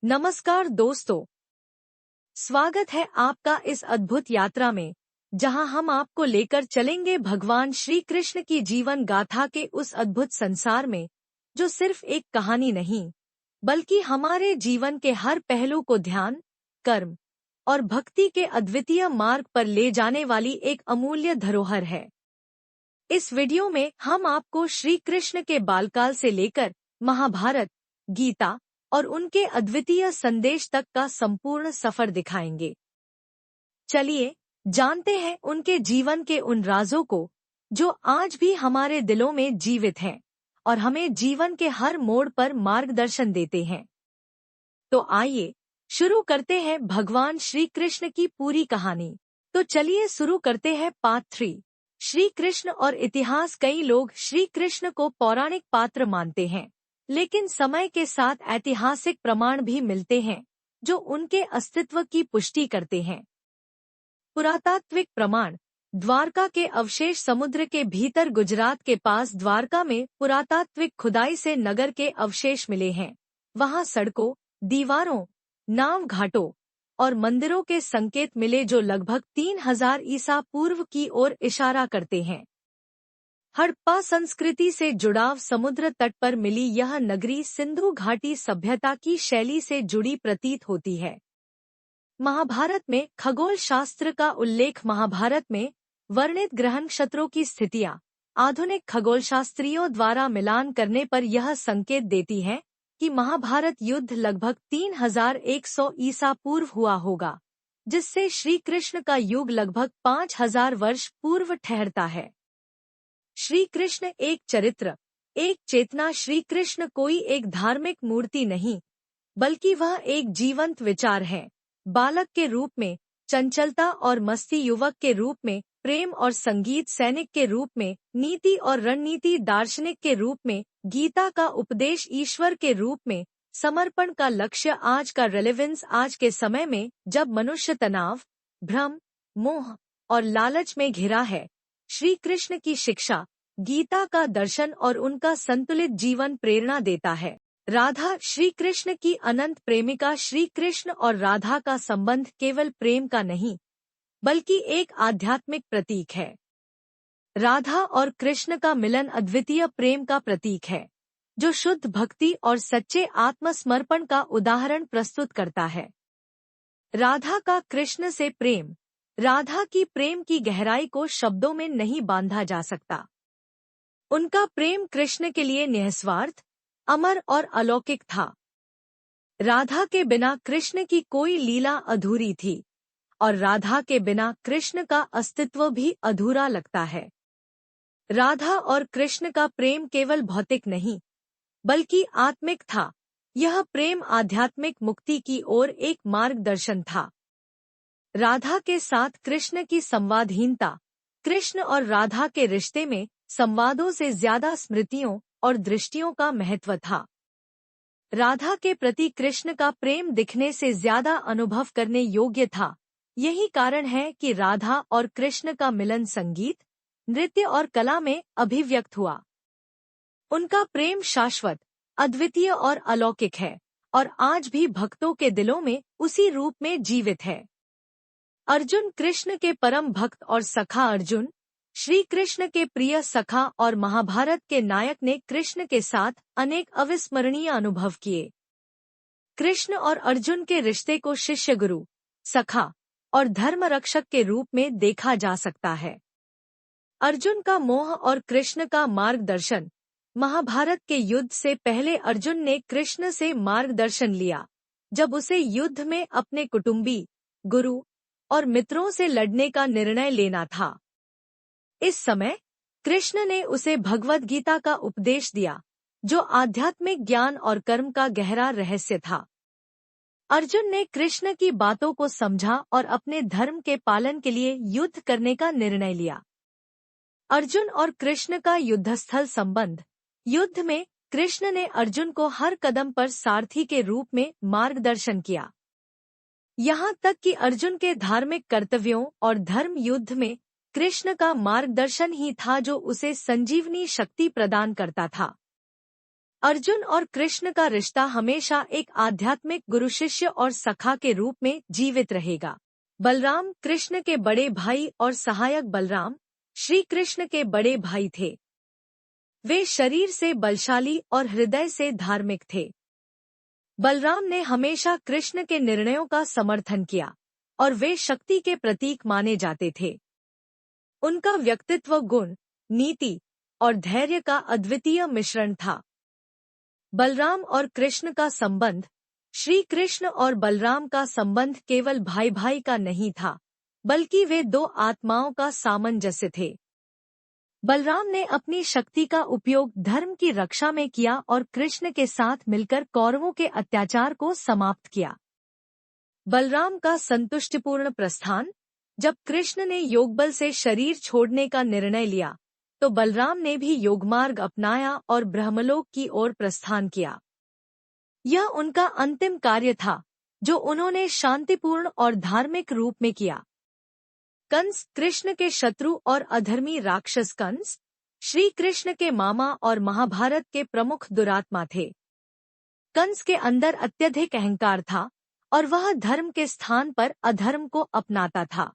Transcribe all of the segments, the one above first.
नमस्कार दोस्तों, स्वागत है आपका इस अद्भुत यात्रा में, जहां हम आपको लेकर चलेंगे भगवान श्री कृष्ण की जीवन गाथा के उस अद्भुत संसार में, जो सिर्फ एक कहानी नहीं, बल्कि हमारे जीवन के हर पहलू को ध्यान, कर्म और भक्ति के अद्वितीय मार्ग पर ले जाने वाली एक अमूल्य धरोहर है। इस वीडियो में हम आपको श्री कृष्ण के बालकाल से लेकर महाभारत, गीता और उनके अद्वितीय संदेश तक का संपूर्ण सफर दिखाएंगे। चलिए जानते हैं उनके जीवन के उन राजों को, जो आज भी हमारे दिलों में जीवित हैं और हमें जीवन के हर मोड़ पर मार्गदर्शन देते हैं। तो आइए शुरू करते हैं भगवान श्री कृष्ण की पूरी कहानी। तो चलिए शुरू करते हैं पार्ट 3, श्री कृष्ण और इतिहास। कई लोग श्री कृष्ण को पौराणिक पात्र मानते हैं, लेकिन समय के साथ ऐतिहासिक प्रमाण भी मिलते हैं जो उनके अस्तित्व की पुष्टि करते हैं। पुरातात्विक प्रमाण। द्वारका के अवशेष। समुद्र के भीतर गुजरात के पास द्वारका में पुरातात्विक खुदाई से नगर के अवशेष मिले हैं। वहां सड़कों, दीवारों, नाव घाटों और मंदिरों के संकेत मिले जो लगभग 3000 ईसा पूर्व की ओर इशारा करते हैं। हड़प्पा संस्कृति से जुड़ाव। समुद्र तट पर मिली यह नगरी सिंधु घाटी सभ्यता की शैली से जुड़ी प्रतीत होती है। महाभारत में खगोल शास्त्र का उल्लेख। महाभारत में वर्णित ग्रह नक्षत्रों की स्थितियां आधुनिक खगोलशास्त्रियों द्वारा मिलान करने पर यह संकेत देती है कि महाभारत युद्ध लगभग 3100 ईसा पूर्व हुआ होगा, जिससे श्री कृष्ण का युग लगभग 5000 वर्ष पूर्व ठहरता है। श्री कृष्ण एक चरित्र, एक चेतना। श्री कृष्ण कोई एक धार्मिक मूर्ति नहीं, बल्कि वह एक जीवंत विचार है। बालक के रूप में चंचलता और मस्ती, युवक के रूप में प्रेम और संगीत, सैनिक के रूप में नीति और रणनीति, दार्शनिक के रूप में गीता का उपदेश, ईश्वर के रूप में समर्पण का लक्ष्य। आज का रेलेवेंस। आज के समय में जब मनुष्य तनाव, भ्रम, मोह और लालच में घिरा है, श्री कृष्ण की शिक्षा, गीता का दर्शन और उनका संतुलित जीवन प्रेरणा देता है। राधा। श्री कृष्ण की अनंत प्रेमिका। श्री कृष्ण और राधा का संबंध केवल प्रेम का नहीं, बल्कि एक आध्यात्मिक प्रतीक है। राधा और कृष्ण का मिलन अद्वितीय प्रेम का प्रतीक है, जो शुद्ध भक्ति और सच्चे आत्मसमर्पण का उदाहरण प्रस्तुत करता है। राधा का कृष्ण से प्रेम। राधा की प्रेम की गहराई को शब्दों में नहीं बांधा जा सकता। उनका प्रेम कृष्ण के लिए निस्वार्थ, अमर और अलौकिक था। राधा के बिना कृष्ण की कोई लीला अधूरी थी, और राधा के बिना कृष्ण का अस्तित्व भी अधूरा लगता है। राधा और कृष्ण का प्रेम केवल भौतिक नहीं, बल्कि आत्मिक था। यह प्रेम आध्यात्मिक मुक्ति की ओर एक मार्गदर्शन था। राधा के साथ कृष्ण की संवादहीनता। कृष्ण और राधा के रिश्ते में संवादों से ज्यादा स्मृतियों और दृष्टियों का महत्व था। राधा के प्रति कृष्ण का प्रेम दिखने से ज्यादा अनुभव करने योग्य था। यही कारण है कि राधा और कृष्ण का मिलन संगीत, नृत्य और कला में अभिव्यक्त हुआ। उनका प्रेम शाश्वत, अद्वितीय और अलौकिक है, और आज भी भक्तों के दिलों में उसी रूप में जीवित है। अर्जुन। कृष्ण के परम भक्त और सखा। अर्जुन श्री कृष्ण के प्रिय सखा और महाभारत के नायक ने कृष्ण के साथ अनेक अविस्मरणीय अनुभव किए। कृष्ण और अर्जुन के रिश्ते को शिष्य, गुरु, सखा और धर्म रक्षक के रूप में देखा जा सकता है। अर्जुन का मोह और कृष्ण का मार्गदर्शन। महाभारत के युद्ध से पहले अर्जुन ने कृष्ण से मार्गदर्शन लिया, जब उसे युद्ध में अपने कुटुंबी, गुरु और मित्रों से लड़ने का निर्णय लेना था। इस समय कृष्ण ने उसे भगवद गीता का उपदेश दिया, जो आध्यात्मिक ज्ञान और कर्म का गहरा रहस्य था। अर्जुन ने कृष्ण की बातों को समझा और अपने धर्म के पालन के लिए युद्ध करने का निर्णय लिया। अर्जुन और कृष्ण का युद्धस्थल संबंध। युद्ध में कृष्ण ने अर्जुन को हर कदम पर सारथी के रूप में मार्गदर्शन किया। यहाँ तक कि अर्जुन के धार्मिक कर्तव्यों और धर्म युद्ध में कृष्ण का मार्गदर्शन ही था जो उसे संजीवनी शक्ति प्रदान करता था। अर्जुन और कृष्ण का रिश्ता हमेशा एक आध्यात्मिक गुरु शिष्य और सखा के रूप में जीवित रहेगा। बलराम कृष्ण के बड़े भाई और सहायक बलराम श्री कृष्ण के बड़े भाई थे। वे शरीर से बलशाली और हृदय से धार्मिक थे। बलराम ने हमेशा कृष्ण के निर्णयों का समर्थन किया और वे शक्ति के प्रतीक माने जाते थे। उनका व्यक्तित्व गुण, नीति और धैर्य का अद्वितीय मिश्रण था। बलराम और कृष्ण का संबंध, श्री कृष्ण और बलराम का संबंध केवल भाई भाई का नहीं था, बल्कि वे दो आत्माओं का सामंजस्य थे। बलराम ने अपनी शक्ति का उपयोग धर्म की रक्षा में किया और कृष्ण के साथ मिलकर कौरवों के अत्याचार को समाप्त किया। बलराम का संतुष्टिपूर्ण प्रस्थान, जब कृष्ण ने योगबल से शरीर छोड़ने का निर्णय लिया, तो बलराम ने भी योगमार्ग अपनाया और ब्रह्मलोक की ओर प्रस्थान किया। यह उनका अंतिम कार्य था, जो उन्होंने शांतिपूर्ण और धार्मिक रूप में किया। कंस कृष्ण के शत्रु और अधर्मी राक्षस कंस, श्री कृष्ण के मामा और महाभारत के प्रमुख दुरात्मा थे। कंस के अंदर अत्यधिक अहंकार था और वह धर्म के स्थान पर अधर्म को अपनाता था।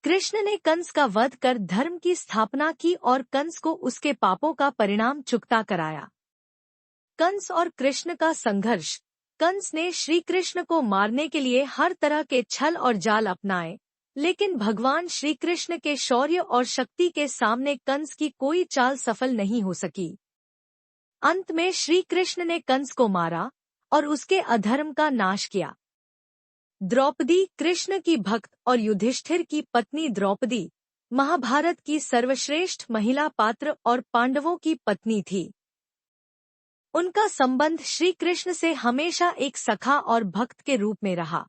कृष्ण ने कंस का वध कर धर्म की स्थापना की और कंस को उसके पापों का परिणाम चुकता कराया। कंस और कृष्ण का संघर्ष, कंस ने श्री कृष्ण को मारने के लिए हर तरह के छल और जाल अपनाए, लेकिन भगवान श्री कृष्ण के शौर्य और शक्ति के सामने कंस की कोई चाल सफल नहीं हो सकी। अंत में श्री कृष्ण ने कंस को मारा और उसके अधर्म का नाश किया। द्रौपदी कृष्ण की भक्त और युधिष्ठिर की पत्नी द्रौपदी महाभारत की सर्वश्रेष्ठ महिला पात्र और पांडवों की पत्नी थी। उनका संबंध श्री कृष्ण से हमेशा एक सखा और भक्त के रूप में रहा।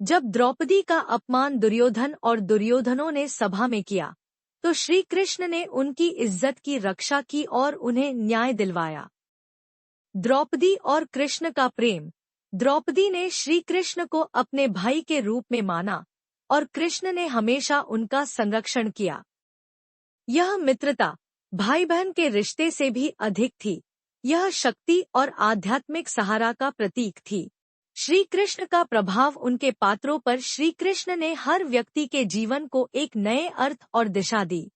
जब द्रौपदी का अपमान दुर्योधन और दुर्योधनों ने सभा में किया, तो श्री कृष्ण ने उनकी इज्जत की रक्षा की और उन्हें न्याय दिलवाया। द्रौपदी और कृष्ण का प्रेम, द्रौपदी ने श्री कृष्ण को अपने भाई के रूप में माना और कृष्ण ने हमेशा उनका संरक्षण किया। यह मित्रता भाई बहन के रिश्ते से भी अधिक थी। यह शक्ति और आध्यात्मिक सहारा का प्रतीक थी। श्री कृष्ण का प्रभाव उनके पात्रों पर, श्री कृष्ण ने हर व्यक्ति के जीवन को एक नए अर्थ और दिशा दी।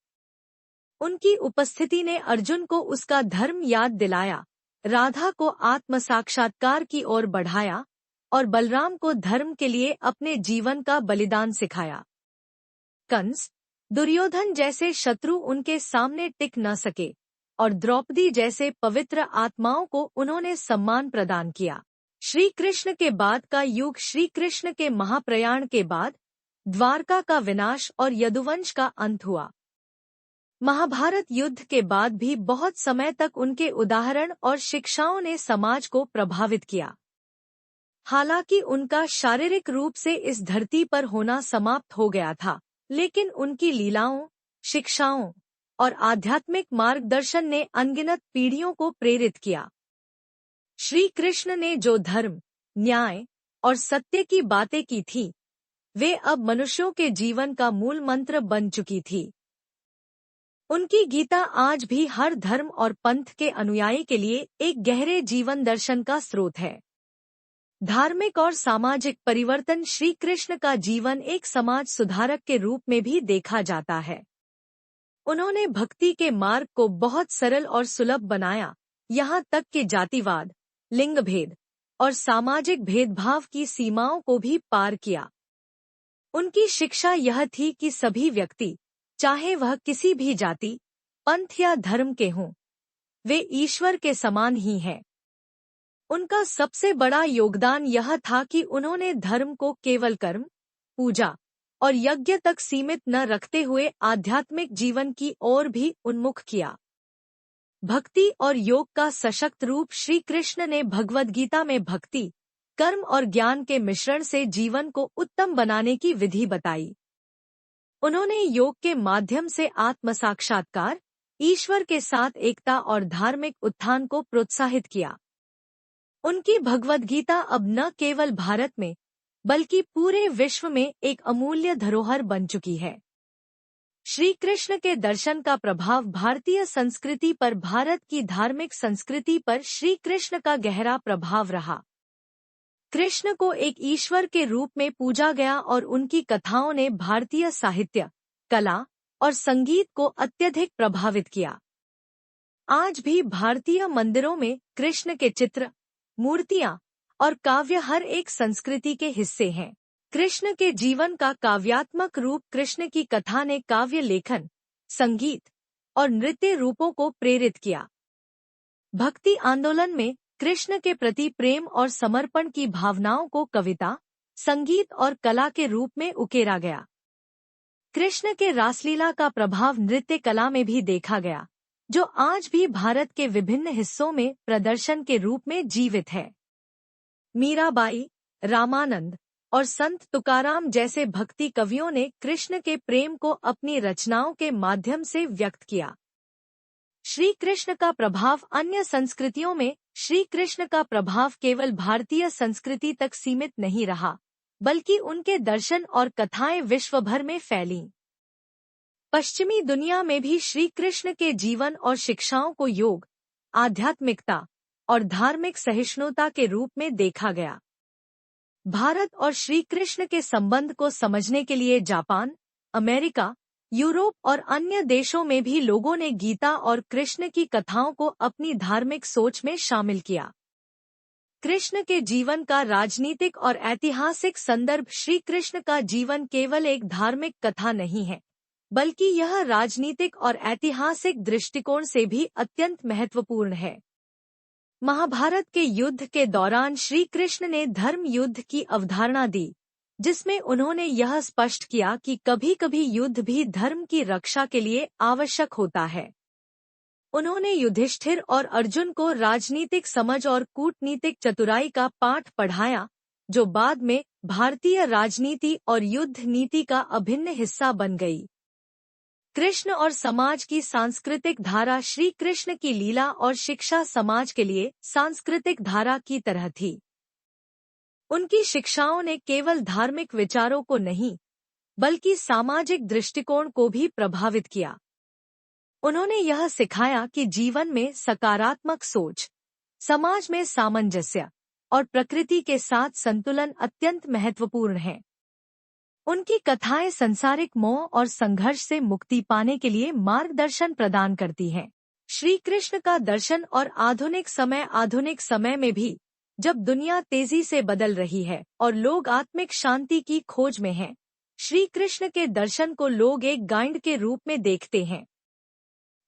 उनकी उपस्थिति ने अर्जुन को उसका धर्म याद दिलाया, राधा को आत्म साक्षात्कार की ओर बढ़ाया और बलराम को धर्म के लिए अपने जीवन का बलिदान सिखाया। कंस, दुर्योधन जैसे शत्रु उनके सामने टिक न सके और द्रौपदी जैसे पवित्र आत्माओं को उन्होंने सम्मान प्रदान किया। श्री कृष्ण के बाद का युग, श्री कृष्ण के महाप्रयाण के बाद द्वारका का विनाश और यदुवंश का अंत हुआ। महाभारत युद्ध के बाद भी बहुत समय तक उनके उदाहरण और शिक्षाओं ने समाज को प्रभावित किया। हालांकि उनका शारीरिक रूप से इस धरती पर होना समाप्त हो गया था, लेकिन उनकी लीलाओं, शिक्षाओं और आध्यात्मिक मार्गदर्शन ने अनगिनत पीढ़ियों को प्रेरित किया। श्री कृष्ण ने जो धर्म, न्याय और सत्य की बातें की थी, वे अब मनुष्यों के जीवन का मूल मंत्र बन चुकी थी। उनकी गीता आज भी हर धर्म और पंथ के अनुयायी के लिए एक गहरे जीवन दर्शन का स्रोत है। धार्मिक और सामाजिक परिवर्तन, श्री कृष्ण का जीवन एक समाज सुधारक के रूप में भी देखा जाता है। उन्होंने भक्ति के मार्ग को बहुत सरल और सुलभ बनाया, यहाँ तक कि जातिवाद, लिंग भेद और सामाजिक भेदभाव की सीमाओं को भी पार किया। उनकी शिक्षा यह थी कि सभी व्यक्ति, चाहे वह किसी भी जाति, पंथ या धर्म के हों, वे ईश्वर के समान ही हैं। उनका सबसे बड़ा योगदान यह था कि उन्होंने धर्म को केवल कर्म, पूजा और यज्ञ तक सीमित न रखते हुए आध्यात्मिक जीवन की ओर भी उन्मुख किया। भक्ति और योग का सशक्त रूप, श्री कृष्ण ने भगवद गीता में भक्ति, कर्म और ज्ञान के मिश्रण से जीवन को उत्तम बनाने की विधि बताई। उन्होंने योग के माध्यम से आत्म साक्षात्कार, ईश्वर के साथ एकता और धार्मिक उत्थान को प्रोत्साहित किया। उनकी भगवद गीता अब न केवल भारत में, बल्कि पूरे विश्व में एक अमूल्य धरोहर बन चुकी है। श्री कृष्ण के दर्शन का प्रभाव भारतीय संस्कृति पर, भारत की धार्मिक संस्कृति पर श्री कृष्ण का गहरा प्रभाव रहा। कृष्ण को एक ईश्वर के रूप में पूजा गया और उनकी कथाओं ने भारतीय साहित्य, कला और संगीत को अत्यधिक प्रभावित किया। आज भी भारतीय मंदिरों में कृष्ण के चित्र, मूर्तियां और काव्य हर एक संस्कृति के हिस्से हैं। कृष्ण के जीवन का काव्यात्मक रूप, कृष्ण की कथा ने काव्य लेखन, संगीत और नृत्य रूपों को प्रेरित किया। भक्ति आंदोलन में कृष्ण के प्रति प्रेम और समर्पण की भावनाओं को कविता, संगीत और कला के रूप में उकेरा गया। कृष्ण के रासलीला का प्रभाव नृत्य कला में भी देखा गया, जो आज भी भारत के विभिन्न हिस्सों में प्रदर्शन के रूप में जीवित है। मीराबाई, रामानंद और संत तुकाराम जैसे भक्ति कवियों ने कृष्ण के प्रेम को अपनी रचनाओं के माध्यम से व्यक्त किया। श्री कृष्ण का प्रभाव अन्य संस्कृतियों में, श्री कृष्ण का प्रभाव केवल भारतीय संस्कृति तक सीमित नहीं रहा, बल्कि उनके दर्शन और कथाएं विश्व भर में फैलीं। पश्चिमी दुनिया में भी श्री कृष्ण के जीवन और शिक्षाओं को योग, आध्यात्मिकता और धार्मिक सहिष्णुता के रूप में देखा गया। भारत और श्री कृष्ण के संबंध को समझने के लिए जापान, अमेरिका, यूरोप और अन्य देशों में भी लोगों ने गीता और कृष्ण की कथाओं को अपनी धार्मिक सोच में शामिल किया। कृष्ण के जीवन का राजनीतिक और ऐतिहासिक संदर्भ, श्री कृष्ण का जीवन केवल एक धार्मिक कथा नहीं है, बल्कि यह राजनीतिक और ऐतिहासिक दृष्टिकोण से भी अत्यंत महत्वपूर्ण है। महाभारत के युद्ध के दौरान श्री कृष्ण ने धर्म युद्ध की अवधारणा दी, जिसमें उन्होंने यह स्पष्ट किया कि कभी-कभी युद्ध भी धर्म की रक्षा के लिए आवश्यक होता है। उन्होंने युधिष्ठिर और अर्जुन को राजनीतिक समझ और कूटनीतिक चतुराई का पाठ पढ़ाया, जो बाद में भारतीय राजनीति और युद्ध नीति का अभिन्न हिस्सा बन गई। कृष्ण और समाज की सांस्कृतिक धारा, श्री कृष्ण की लीला और शिक्षा समाज के लिए सांस्कृतिक धारा की तरह थी। उनकी शिक्षाओं ने केवल धार्मिक विचारों को नहीं, बल्कि सामाजिक दृष्टिकोण को भी प्रभावित किया। उन्होंने यह सिखाया कि जीवन में सकारात्मक सोच, समाज में सामंजस्य और प्रकृति के साथ संतुलन अत्यंत महत्वपूर्ण है। उनकी कथाएं सांसारिक मोह और संघर्ष से मुक्ति पाने के लिए मार्गदर्शन प्रदान करती हैं। श्री कृष्ण का दर्शन और आधुनिक समय में भी, जब दुनिया तेजी से बदल रही है और लोग आत्मिक शांति की खोज में हैं, श्री कृष्ण के दर्शन को लोग एक गाइड के रूप में देखते हैं।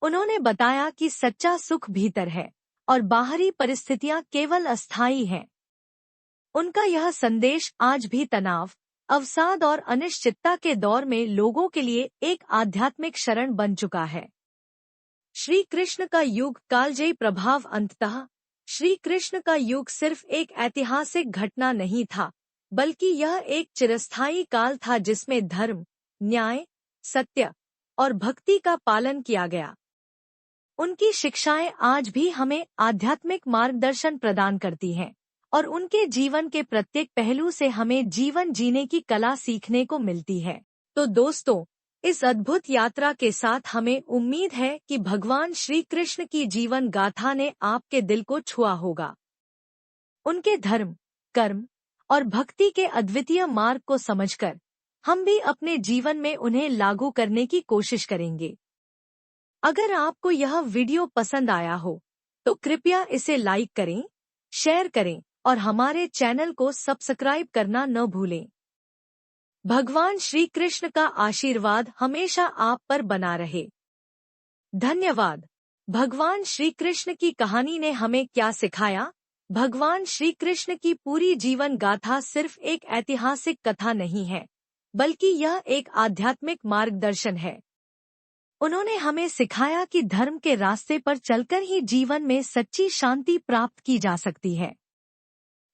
उन्होंने बताया कि सच्चा सुख भीतर है और बाहरी परिस्थितियां केवल अस्थायी हैं। उनका यह संदेश आज भी तनाव, अवसाद और अनिश्चितता के दौर में लोगों के लिए एक आध्यात्मिक शरण बन चुका है। श्री कृष्ण का युग कालजयी प्रभाव, अंततः श्री कृष्ण का युग सिर्फ एक ऐतिहासिक घटना नहीं था, बल्कि यह एक चिरस्थायी काल था जिसमें धर्म, न्याय, सत्य और भक्ति का पालन किया गया। उनकी शिक्षाएं आज भी हमें आध्यात्मिक मार्गदर्शन प्रदान करती हैं और उनके जीवन के प्रत्येक पहलू से हमें जीवन जीने की कला सीखने को मिलती है। तो दोस्तों, इस अद्भुत यात्रा के साथ हमें उम्मीद है कि भगवान श्री कृष्ण की जीवन गाथा ने आपके दिल को छुआ होगा। उनके धर्म, कर्म और भक्ति के अद्वितीय मार्ग को समझकर हम भी अपने जीवन में उन्हें लागू करने की कोशिश करेंगे। अगर आपको यह वीडियो पसंद आया हो, तो कृपया इसे लाइक करें, शेयर करें और हमारे चैनल को सब्सक्राइब करना न भूलें। भगवान श्री कृष्ण का आशीर्वाद हमेशा आप पर बना रहे। धन्यवाद। भगवान श्री कृष्ण की कहानी ने हमें क्या सिखाया? भगवान श्री कृष्ण की पूरी जीवन गाथा सिर्फ एक ऐतिहासिक कथा नहीं है, बल्कि यह एक आध्यात्मिक मार्गदर्शन है। उन्होंने हमें सिखाया कि धर्म के रास्ते पर चलकर ही जीवन में सच्ची शांति प्राप्त की जा सकती है।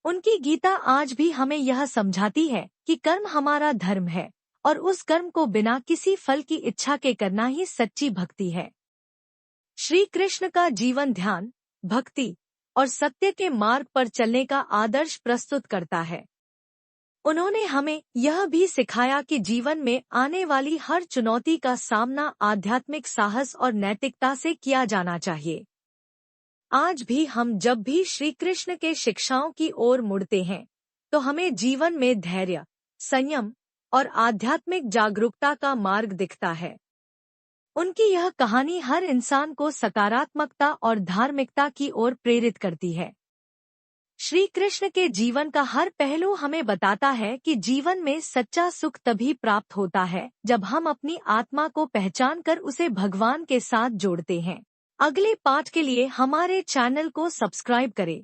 उनकी गीता आज भी हमें यह समझाती है कि कर्म हमारा धर्म है और उस कर्म को बिना किसी फल की इच्छा के करना ही सच्ची भक्ति है। श्री कृष्ण का जीवन ध्यान, भक्ति और सत्य के मार्ग पर चलने का आदर्श प्रस्तुत करता है। उन्होंने हमें यह भी सिखाया कि जीवन में आने वाली हर चुनौती का सामना आध्यात्मिक साहस और नैतिकता से किया जाना चाहिए। आज भी हम जब भी श्री कृष्ण के शिक्षाओं की ओर मुड़ते हैं, तो हमें जीवन में धैर्य, संयम और आध्यात्मिक जागरूकता का मार्ग दिखता है। उनकी यह कहानी हर इंसान को सकारात्मकता और धार्मिकता की ओर प्रेरित करती है। श्री कृष्ण के जीवन का हर पहलू हमें बताता है कि जीवन में सच्चा सुख तभी प्राप्त होता है जब हम अपनी आत्मा को पहचान कर उसे भगवान के साथ जोड़ते हैं। अगले पाठ के लिए हमारे चैनल को सब्सक्राइब करें।